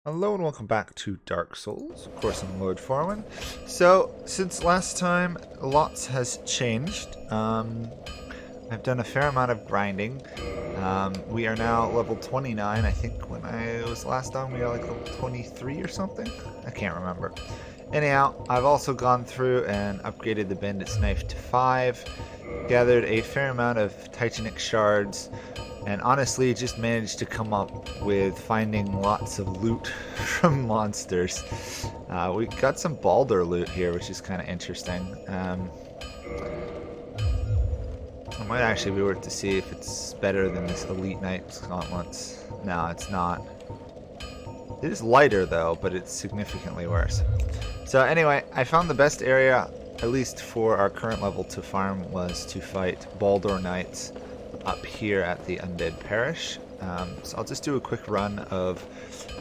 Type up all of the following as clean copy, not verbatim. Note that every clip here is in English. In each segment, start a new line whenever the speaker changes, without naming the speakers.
Hello and welcome back to Dark Souls. Of course, I'm Lord Forwind. So, since last time, lots has changed. I've done a fair amount of grinding. We are now level 29. I think when I was last on, we were like level 23 or something. I can't remember. Anyhow, I've also gone through and upgraded the Bandit's Knife to 5, gathered a fair amount of Titanic shards, and honestly just managed to come up with finding lots of loot from monsters. We got some Baldur loot here, which is kind of interesting. It might actually be worth to see if it's better than this Elite Knight's gauntlets. No, it's not. It is lighter though, but it's significantly worse. So anyway, I found the best area, at least for our current level, to farm was to fight Baldur Knights up here at the Undead Parish. So I'll just do a quick run of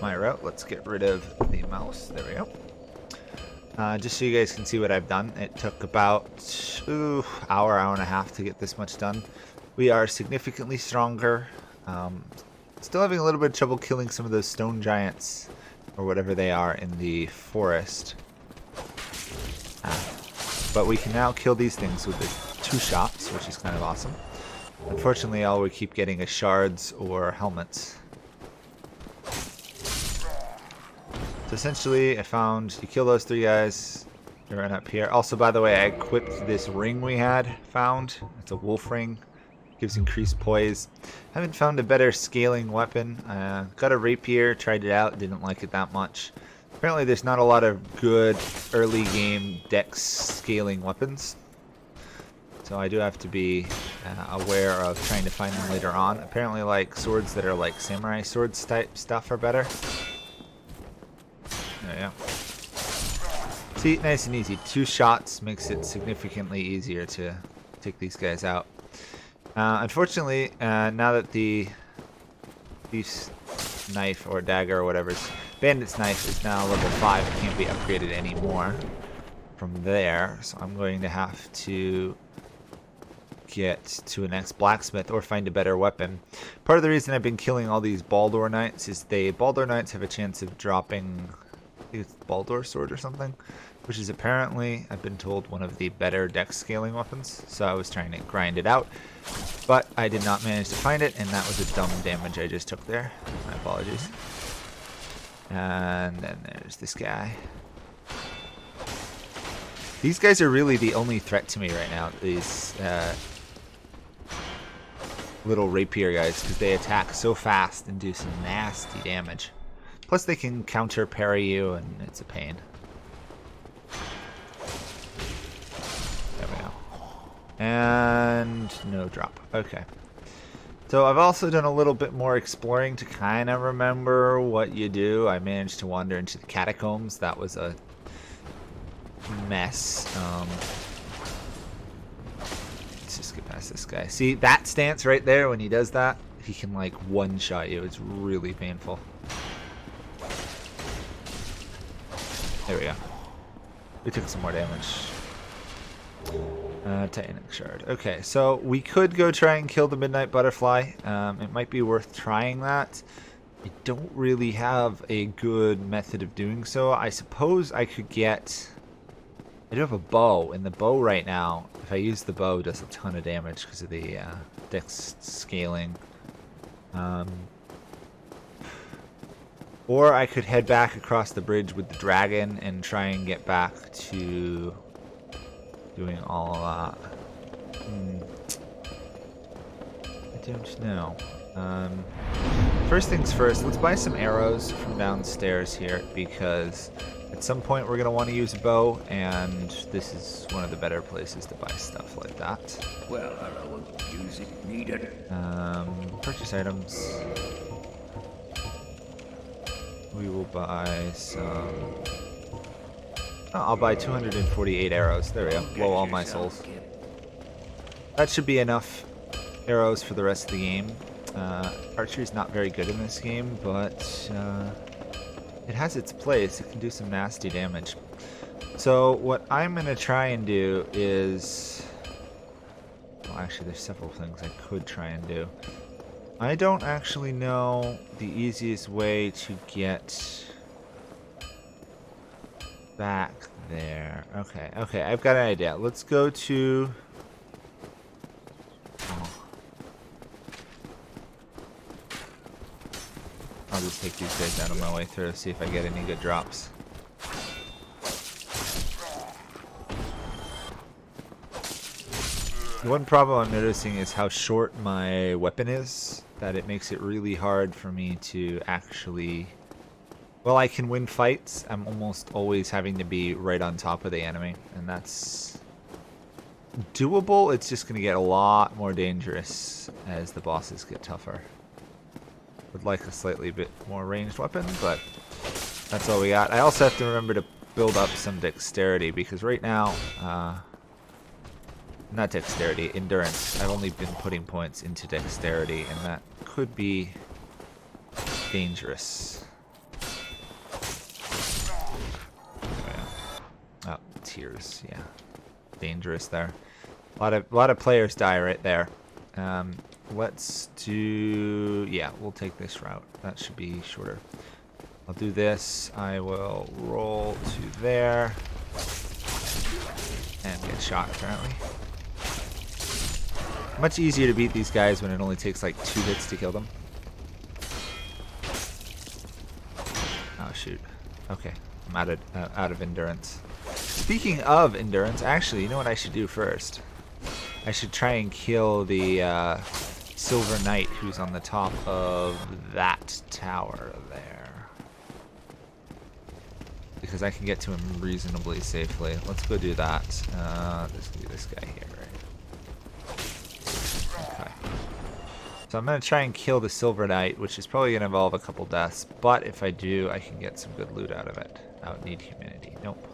my route. Let's get rid of the mouse. There we go. Just so you guys can see what I've done. It took about hour and a half to get this much done. We are significantly stronger. Still having a little bit of trouble killing some of those stone giants or whatever they are in the forest. But we can now kill these things with the 2 shots, which is kind of awesome. Unfortunately, all we keep getting is shards or helmets. So essentially, I found you kill those 3 guys, you run up here. Also, by the way, I equipped this ring we had found. It's a wolf ring. Gives increased poise. Haven't found a better scaling weapon. Got a rapier, tried it out, didn't like it that much. Apparently, there's not a lot of good early game dex scaling weapons. So I do have to be aware of trying to find them later on. Apparently, like swords that are like samurai swords type stuff are better. There we go. See, nice and easy. 2 shots makes it significantly easier to take these guys out. Unfortunately, now that the thief's knife or dagger or whatever, bandit's knife is now level 5, it can't be upgraded anymore from there. So I'm going to have to get to the next blacksmith or find a better weapon. Part of the reason I've been killing all these Baldur Knights is Baldur Knights have a chance of dropping, I think it's Baldur Sword or something, which is apparently, I've been told, one of the better dex scaling weapons. So I was trying to grind it out, but I did not manage to find it, and that was a dumb damage I just took there. My apologies. And then there's this guy. These guys are really the only threat to me right now, these little rapier guys, because they attack so fast and do some nasty damage. Plus they can counter parry you, and it's a pain. There we go. And no drop. Okay. So I've also done a little bit more exploring to kind of remember what you do. I managed to wander into the catacombs. That was a mess. Let's just get past this guy. See that stance right there? When he does that, he can like one-shot you. It's really painful. There we go. We took some more damage. Titanic shard. Okay, so we could go try and kill the Midnight Butterfly. It might be worth trying that. I don't really have a good method of doing so. I suppose I could get... I do have a bow, and the bow right now, if I use the bow, does a ton of damage because of the dex scaling. Or I could head back across the bridge with the dragon and try and get back to doing all that. I don't know. First things first, let's buy some arrows from downstairs here, because at some point we're going to want to use a bow, and this is one of the better places to buy stuff like that.
Well, I will use it needed.
Purchase items. We will buy some... Oh, I'll buy 248 arrows. There we go. Blow all my souls. That should be enough arrows for the rest of the game. Archery's not very good in this game, but it has its place. It can do some nasty damage. So what I'm going to try and do is... Well, actually, there's several things I could try and do. I don't actually know the easiest way to get back there. Okay, okay, I've got an idea. Let's go to... Oh. I'll just take these guys out of my way through, see if I get any good drops. The one problem I'm noticing is how short my weapon is, that it makes it really hard for me to actually... Well, I can win fights. I'm almost always having to be right on top of the enemy, and that's doable. It's just going to get a lot more dangerous as the bosses get tougher. Would like a slightly bit more ranged weapon, but that's all we got. I also have to remember to build up some dexterity, because right now, not dexterity, endurance. I've only been putting points into dexterity, and that could be dangerous. Oh, tears, yeah. Dangerous there. A lot of players die right there. Let's do... Yeah, we'll take this route. That should be shorter. I'll do this. I will roll to there. And get shot, apparently. Much easier to beat these guys when it only takes like 2 hits to kill them. Oh, shoot. Okay, I'm out of endurance. Speaking of endurance, actually, you know what I should do first? I should try and kill the Silver Knight who's on the top of that tower there. Because I can get to him reasonably safely. Let's go do that. Let's do this guy here, right? Okay. So I'm going to try and kill the Silver Knight, which is probably going to involve a couple deaths. But if I do, I can get some good loot out of it. I would need humanity. Nope.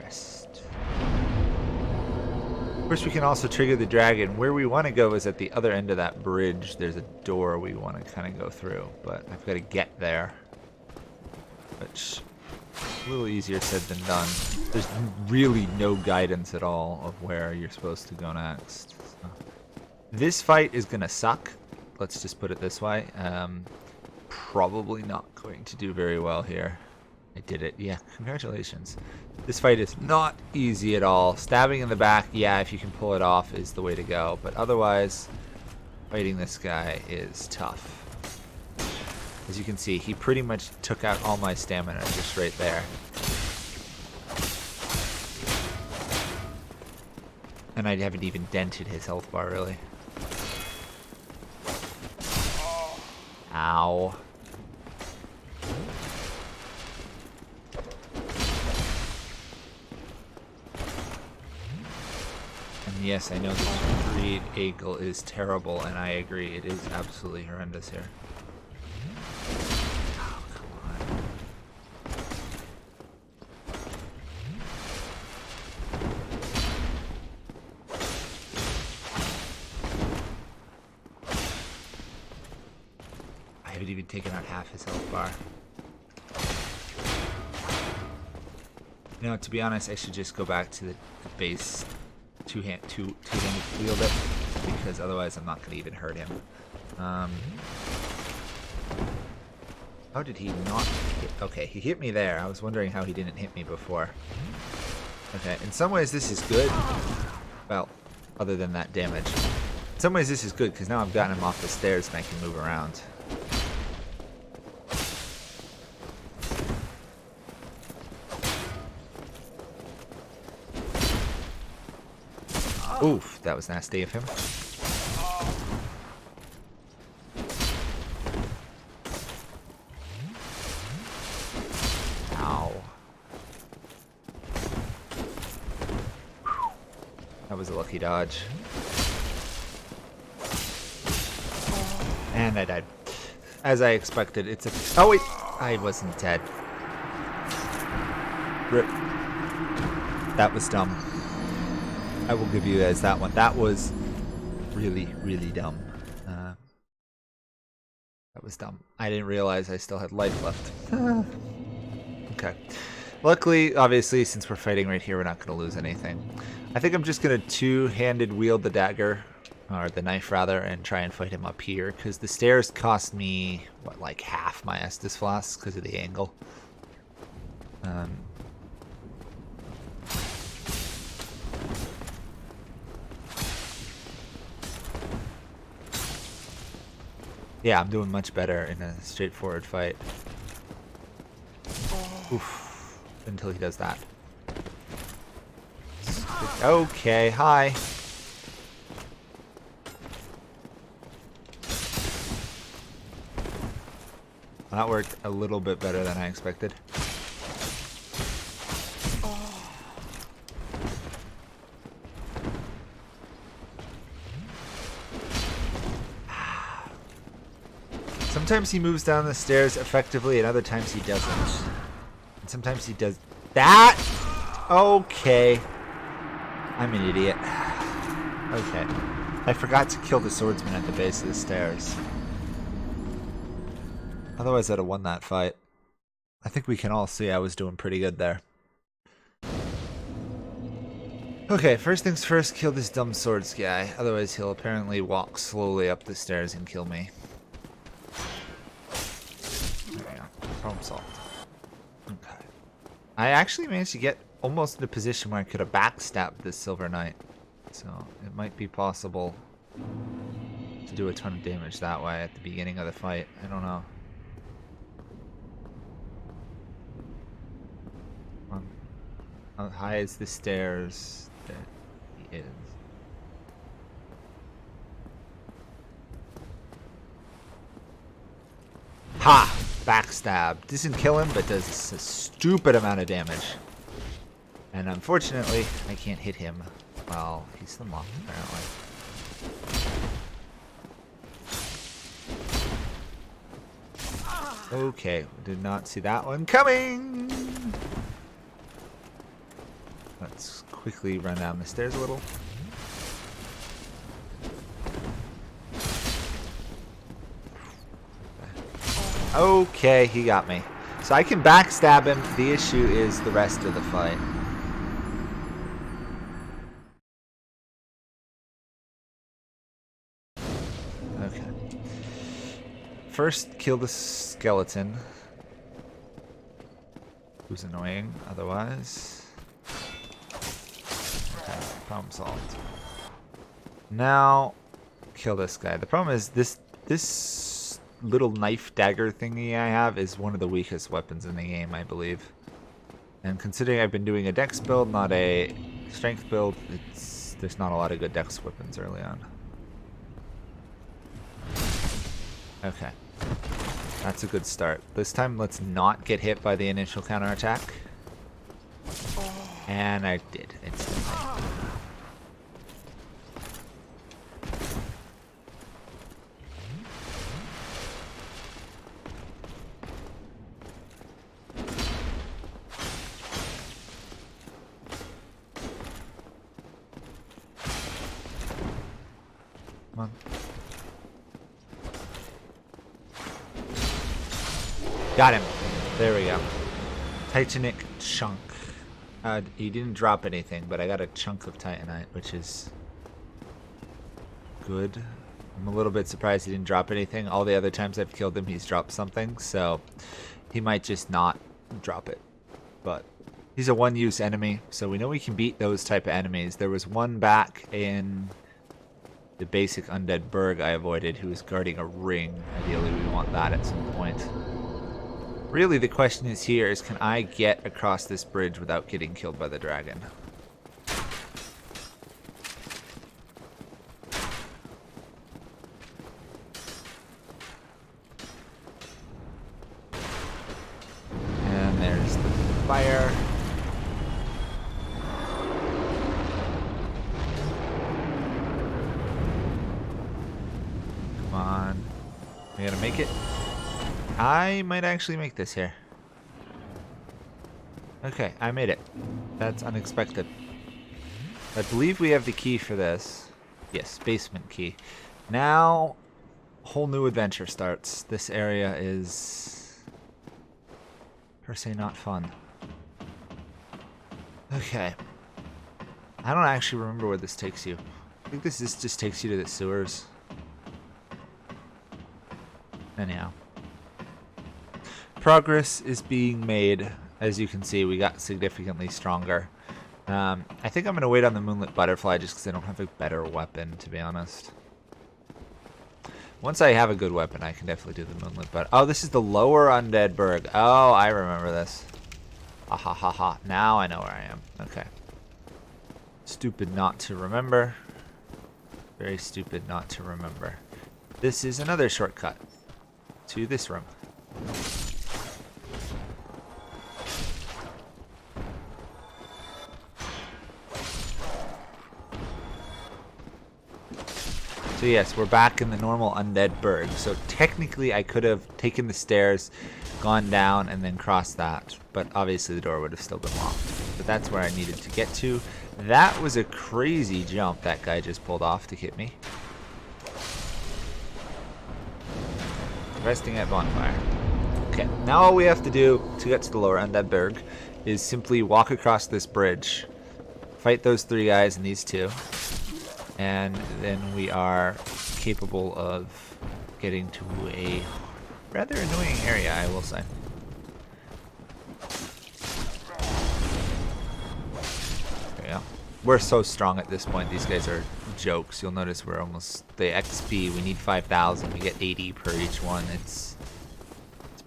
Rest. Of course, we can also trigger the dragon. Where we want to go is at the other end of that bridge. There's a door we want to kind of go through, but I've got to get there, which a little easier said than done. There's really no guidance at all of where you're supposed to go next. So. This fight is going to suck. Let's just put it this way. Probably not going to do very well here. I did it. Yeah, congratulations. This fight is not easy at all. Stabbing in the back, yeah, if you can pull it off is the way to go. But otherwise, fighting this guy is tough. As you can see, he pretty much took out all my stamina just right there. And I haven't even dented his health bar, really. Ow. And yes, I know this Greed Eagle is terrible, and I agree, it is absolutely horrendous here. Oh, come on. I haven't even taken out half his health bar. You know, to be honest, I should just go back to the base two-handed wield it, because otherwise I'm not going to even hurt him. How did he not hit? Okay, he hit me there. I was wondering how he didn't hit me before. Okay, in some ways this is good. Well, other than that damage. In some ways this is good, because now I've gotten him off the stairs and I can move around. Oof, that was nasty of him. Ow. That was a lucky dodge. And I died. As I expected, it's a... Oh wait! I wasn't dead. Rip. That was dumb. I will give you guys that one. That was really, really dumb. That was dumb. I didn't realize I still had life left. Okay. Luckily, obviously, since we're fighting right here, we're not going to lose anything. I think I'm just going to two-handed wield the dagger, or the knife rather, and try and fight him up here, because the stairs cost me, what, like half my Estus Flask because of the angle. Yeah, I'm doing much better in a straightforward fight. Oof. Until he does that. Okay, hi. Well, that worked a little bit better than I expected. Sometimes he moves down the stairs effectively, and other times he doesn't. And sometimes he does that. Okay. I'm an idiot. Okay. I forgot to kill the swordsman at the base of the stairs. Otherwise, I'd have won that fight. I think we can all see I was doing pretty good there. Okay, first things first, kill this dumb swords guy. Otherwise, he'll apparently walk slowly up the stairs and kill me. There we go. Problem solved. Okay. I actually managed to get almost in a position where I could have backstabbed this Silver Knight. So it might be possible to do a ton of damage that way at the beginning of the fight. I don't know. How high is the stairs? There he is. Ha! Backstab. Doesn't kill him, but does a stupid amount of damage. And unfortunately, I can't hit him. Well, he's the moth, apparently. Okay, did not see that one coming! Let's quickly run down the stairs a little. Okay, he got me. So I can backstab him. The issue is the rest of the fight. Okay. First, kill the skeleton. Who's annoying otherwise. Okay, problem solved. Now, kill this guy. The problem is this little knife dagger thingy I have is one of the weakest weapons in the game, I believe. And considering I've been doing a dex build, not a strength build, there's not a lot of good dex weapons early on. Okay. That's a good start. This time, let's not get hit by the initial counterattack. And I did, instantly. Come on. Got him. There we go. Titanic chunk. He didn't drop anything, but I got a chunk of Titanite, which is good. I'm a little bit surprised he didn't drop anything. All the other times I've killed him, he's dropped something, so he might just not drop it. But he's a one-use enemy, so we know we can beat those type of enemies. There was one back in the basic Undead Burg I avoided who was guarding a ring. Ideally, we want that at some point. Really, the question is here is, can I get across this bridge without getting killed by the dragon? And there's the fire. Come on. We gotta make it. I might actually make this here. Okay, I made it. That's unexpected. I believe we have the key for this. Yes, basement key. Now, a whole new adventure starts. This area is per se not fun. Okay. I don't actually remember where this takes you. I think this just takes you to the sewers. Anyhow. Progress is being made. As you can see, we got significantly stronger. I think I'm going to wait on the Moonlit Butterfly just because I don't have a better weapon, to be honest. Once I have a good weapon, I can definitely do the moonlit. But oh, this is the lower Undead Burg. Oh, I remember this. Ha ha ha ha. Now I know where I am. Okay. Stupid not to remember. Very stupid not to remember. This is another shortcut to this room. So yes, we're back in the normal Undead Burg. So technically I could have taken the stairs, gone down, and then crossed that. But obviously the door would have still been locked. But that's where I needed to get to. That was a crazy jump that guy just pulled off to hit me. Resting at bonfire. Okay, now all we have to do to get to the lower Undead Burg is simply walk across this bridge, fight those 3 guys and these 2. And then we are capable of getting to a rather annoying area, I will say. There we go. We're so strong at this point. These guys are jokes. You'll notice we're almost the XP. We need 5,000. We get 80 per each one. It's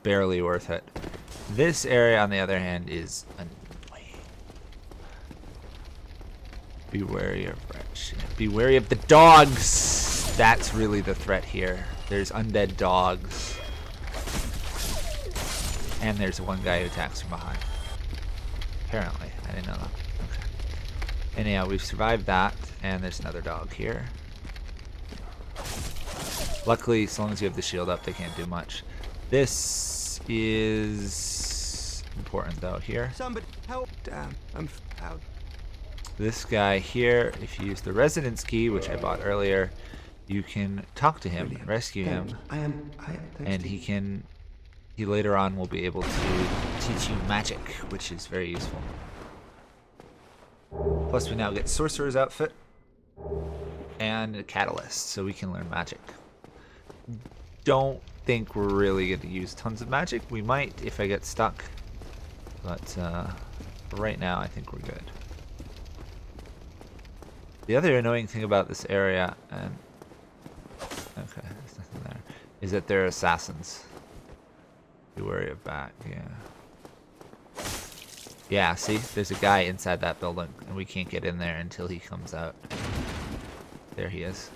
barely worth it. This area, on the other hand, is annoying. Be wary of wretch. Be wary of the dogs. That's really the threat here. There's undead dogs. And there's one guy who attacks from behind. Apparently. I didn't know that. Okay. Anyhow, we've survived that. And there's another dog here. Luckily, as long as you have the shield up, they can't do much. This is important, though, here.
Somebody help. Damn, I'm out.
This guy here, if you use the residence key, which I bought earlier, you can talk to him,
Brilliant.
rescue him,
I am
and he later on will be able to teach you magic, which is very useful. Plus we now get Sorcerer's Outfit and a Catalyst, so we can learn magic. Don't think we're really going to use tons of magic. We might if I get stuck, but for right now I think we're good. The other annoying thing about this area, and okay, there's nothing there, is that they're assassins. Be wary of that, yeah. Yeah, see, there's a guy inside that building, and we can't get in there until he comes out. There he is.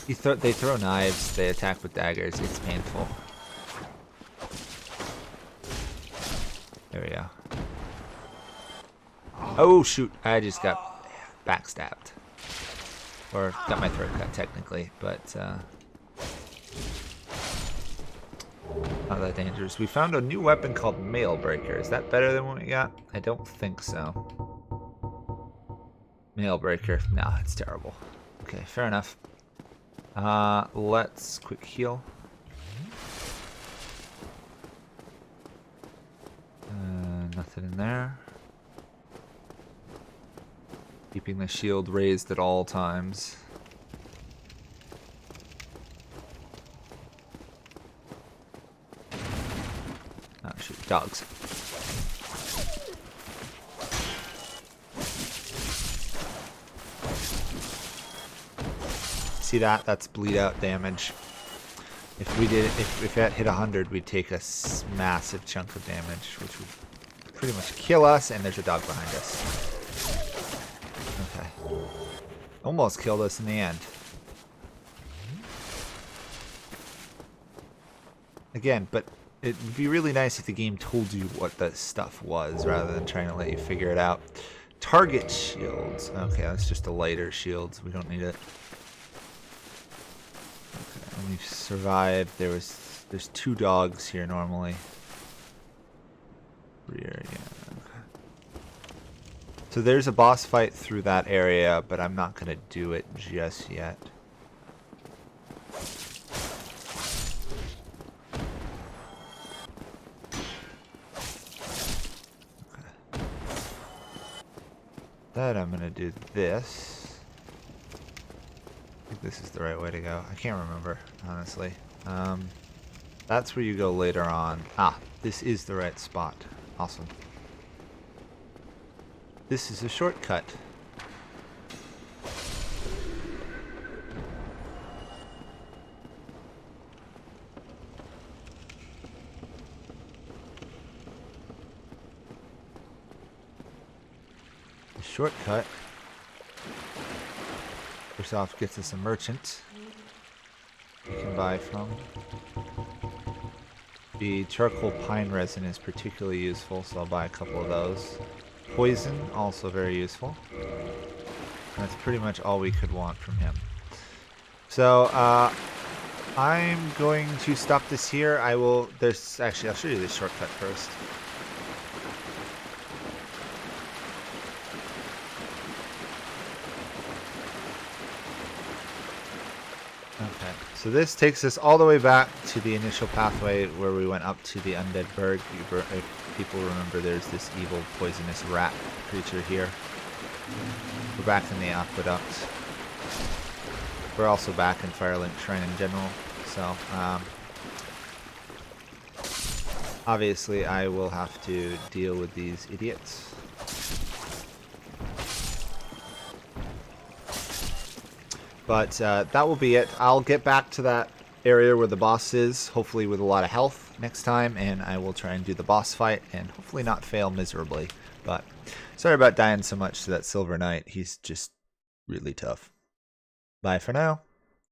They throw knives, they attack with daggers, it's painful. There we go. Oh shoot, I just got backstabbed. Or got my throat cut technically, but not that dangerous. We found a new weapon called Mail Breaker. Is that better than what we got? I don't think so. Mail Breaker. No, it's terrible. Okay, fair enough. Let's quick heal. Nothing in there. Keeping the shield raised at all times. Oh shoot, dogs. See that? That's bleed out damage. If that hit 100, we'd take a massive chunk of damage, which would pretty much kill us, and there's a dog behind us. Okay. Almost killed us in the end. Again, but it'd be really nice if the game told you what the stuff was rather than trying to let you figure it out. Target shields. Okay, that's just a lighter shield. We don't need it. Okay, and we've survived. There's 2 dogs here normally. Rear, yeah. So there's a boss fight through that area, but I'm not going to do it just yet. Okay. Then I'm going to do this. I think this is the right way to go. I can't remember, honestly. That's where you go later on. Ah, this is the right spot. Awesome. This is a shortcut. shortcut. First off, gets us a merchant we can buy from. The charcoal pine resin is particularly useful, so I'll buy a couple of those. Poison, also very useful. That's pretty much all we could want from him. So, I'm going to stop this here. Actually, I'll show you this shortcut first. Okay, so this takes us all the way back to the initial pathway where we went up to the Undead Burg. If people remember, there's this evil poisonous rat creature here. We're back in the aqueduct. We're also back in Firelink Shrine in general, so obviously I will have to deal with these idiots. But that will be it. I'll get back to that area where the boss is, hopefully with a lot of health next time, and I will try and do the boss fight and hopefully not fail miserably. But sorry about dying so much to that Silver Knight. He's just really tough. Bye for now.